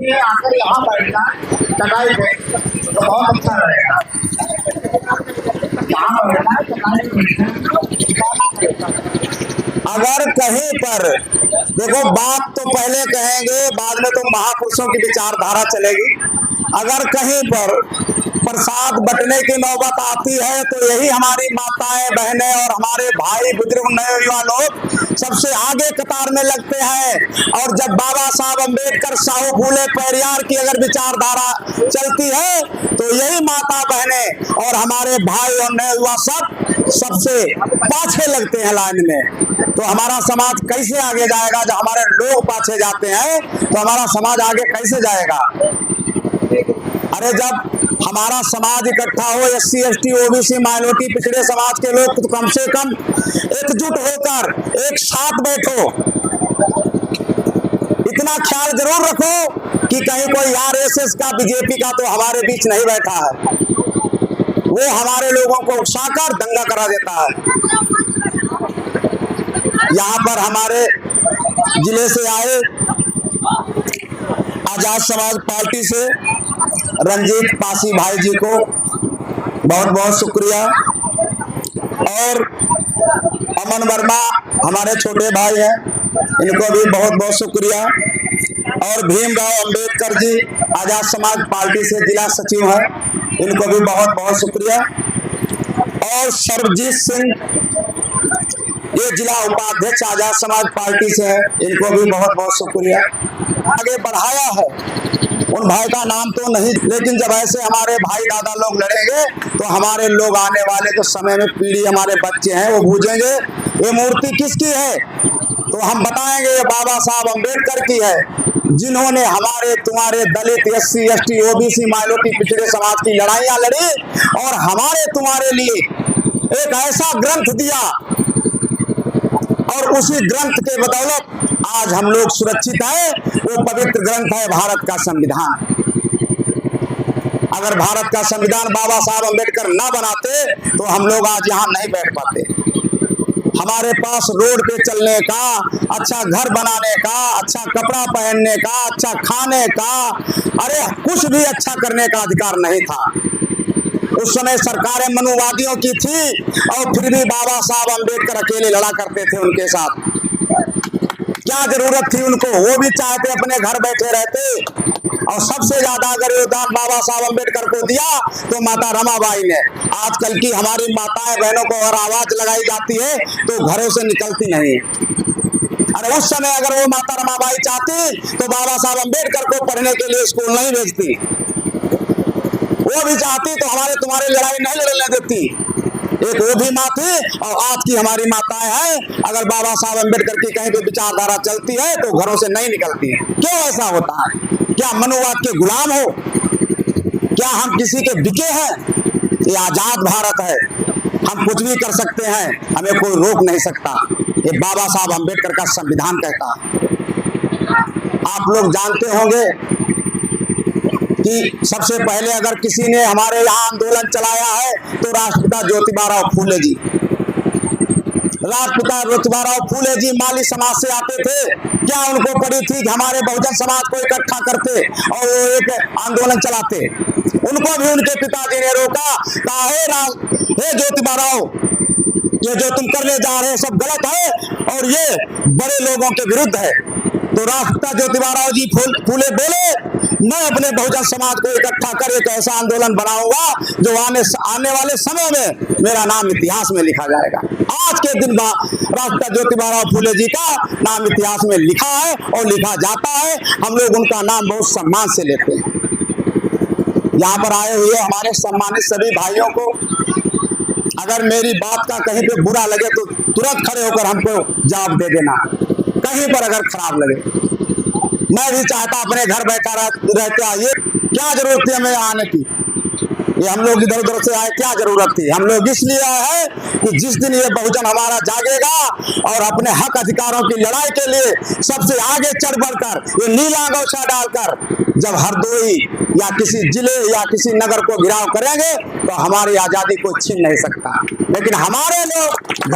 में आकर यहाँ बैठना चटाई पे तो बहुत अच्छा रहेगा। यहाँ बैठना चटाई पे अगर कहीं पर देखो, बात तो पहले कहेंगे, बाद में तो महापुरुषों की विचारधारा चलेगी। अगर कहीं पर प्रसाद बंटने की नौबत आती है तो यही हमारी माताएं बहनें और हमारे भाई बुजुर्ग नौजवान लोग सबसे आगे कतार में लगते हैं। और जब बाबा साहब अम्बेडकर, साहू फूले पेरियार की अगर विचारधारा चलती है तो यही माता बहनें और हमारे भाई और नौजवान सब सबसे पाछे लगते हैं लाइन में। तो हमारा समाज कैसे आगे जाएगा? जब हमारे लोग पाछे जाते हैं तो हमारा समाज आगे कैसे जाएगा? अरे जब हमारा समाज इकट्ठा हो, SC ST OBC माइनॉरिटी पिछड़े समाज के लोग, तो कम से कम एकजुट होकर एक साथ बैठो। इतना ख्याल जरूर रखो कि कहीं कोई RSS का, BJP का तो हमारे बीच नहीं बैठा है। वो हमारे लोगों को उकसाकर दंगा करा देता है। यहाँ पर हमारे जिले से आए आजाद समाज पार्टी से रंजीत पासी भाई जी को बहुत बहुत शुक्रिया, और अमन वर्मा हमारे छोटे भाई हैं, इनको भी बहुत बहुत शुक्रिया, और भीमराव अंबेडकर जी आजाद समाज पार्टी से जिला सचिव हैं, इनको भी बहुत बहुत शुक्रिया, और सरबजीत सिंह ये जिला उपाध्यक्ष आजाद समाज पार्टी से है, इनको भी बहुत बहुत शुक्रिया। आगे बढ़ाया है, उन भाई का नाम तो नहीं, लेकिन जब ऐसे हमारे भाई दादा लोग लड़ेंगे तो हमारे लोग आने वाले तो समय में पीढ़ी, हमारे बच्चे हैं वो पूछेंगे ये मूर्ति किसकी है, तो हम बताएंगे ये बाबा साहब अम्बेडकर की है, जिन्होंने हमारे तुम्हारे दलित, SC ST OBC माइनॉरिटी पिछड़े समाज की लड़ाइयां लड़ी और हमारे तुम्हारे लिए एक ऐसा ग्रंथ दिया, और उसी ग्रंथ के बदौलत आज हम लोग सुरक्षित हैं। वो पवित्र ग्रंथ है भारत का संविधान। अगर भारत का संविधान बाबा साहब अम्बेडकर ना बनाते तो हम लोग आज यहाँ नहीं बैठ पाते। हमारे पास रोड पे चलने का, अच्छा घर बनाने का, अच्छा कपड़ा पहनने का, अच्छा खाने का, अरे कुछ भी अच्छा करने का अधिकार नहीं था। उस समय सरकारें मनुवादियों की थी और फिर भी बाबा साहब अम्बेडकर अकेले लड़ा करते थे उनके साथ। क्या जरूरत थी उनको? वो भी चाहते अपने घर बैठे रहते। और सबसे ज्यादा अगर योगदान बाबा साहब अम्बेडकर को दिया तो माता रमाबाई ने। आजकल की हमारी माताएं बहनों को अगर आवाज लगाई जाती है तो घरों से निकलती नहीं है। अरे उस समय अगर वो माता रमाबाई चाहती तो बाबा साहब अम्बेडकर को पढ़ने के लिए स्कूल नहीं भेजती। वो भी चाहती तो हमारे तुम्हारे लड़ाई नहीं लड़ने देती। एक वो भी माँ थी और आज की हमारी माताएं हैं, अगर बाबा साहब अम्बेडकर की कहीं पे विचारधारा चलती है तो घरों से नहीं निकलती है। क्यों ऐसा होता है? क्या मनुवाद के गुलाम हो? क्या हम किसी के बिके हैं? ये आजाद भारत है, हम कुछ भी कर सकते हैं, हमें कोई रोक नहीं सकता। ये बाबा साहब अम्बेडकर का संविधान कहता। आप लोग जानते होंगे कि सबसे पहले अगर किसी ने हमारे यहाँ आंदोलन चलाया है तो राष्ट्रपिता ज्योतिबा फूले जी। राष्ट्रपिता ज्योतिबा फूले जी माली समाज से आते थे। क्या उनको पड़ी थी कि हमारे बहुजन समाज को इकट्ठा करते और वो एक आंदोलन चलाते? उनको भी उनके पिताजी ने रोका, कहा हे ज्योतिबा राव, ये जो तुम करने जा रहे हैं सब गलत है और ये बड़े लोगों के विरुद्ध है। तो राष्ट्रपिता ज्योतिबा जी फूले बोले, मैं अपने बहुजन समाज को इकट्ठा कर एक ऐसा आंदोलन बनाऊंगा जो आने वाले समय में मेरा नाम इतिहास में लिखा जाएगा। आज के दिन राष्ट्रपिता ज्योतिबा फूले जी का नाम इतिहास में लिखा है और लिखा जाता है। हम लोग उनका नाम बहुत सम्मान से लेते हैं। यहाँ पर आए हुए हमारे सम्मानित सभी भाइयों को अगर मेरी बात का कहीं पे बुरा लगे तो तुरंत खड़े होकर हमको जवाब दे देना। कहीं पर अगर खराब लगे, मैं भी चाहता अपने घर बैठा रहते आइए, क्या जरूरत थी हमें आने की? ये हम लोग इधर उधर से आए, क्या जरूरत थी? हम लोग इसलिए आए हैं कि जिस दिन ये बहुजन हमारा जागेगा और अपने हक अधिकारों की लड़ाई के लिए सबसे आगे चढ़ बढ़कर ये नीला गौछा डालकर जब हरदोई या किसी जिले या किसी नगर को घिराव करेंगे तो हमारी आजादी को छीन नहीं सकता। लेकिन हमारे लोग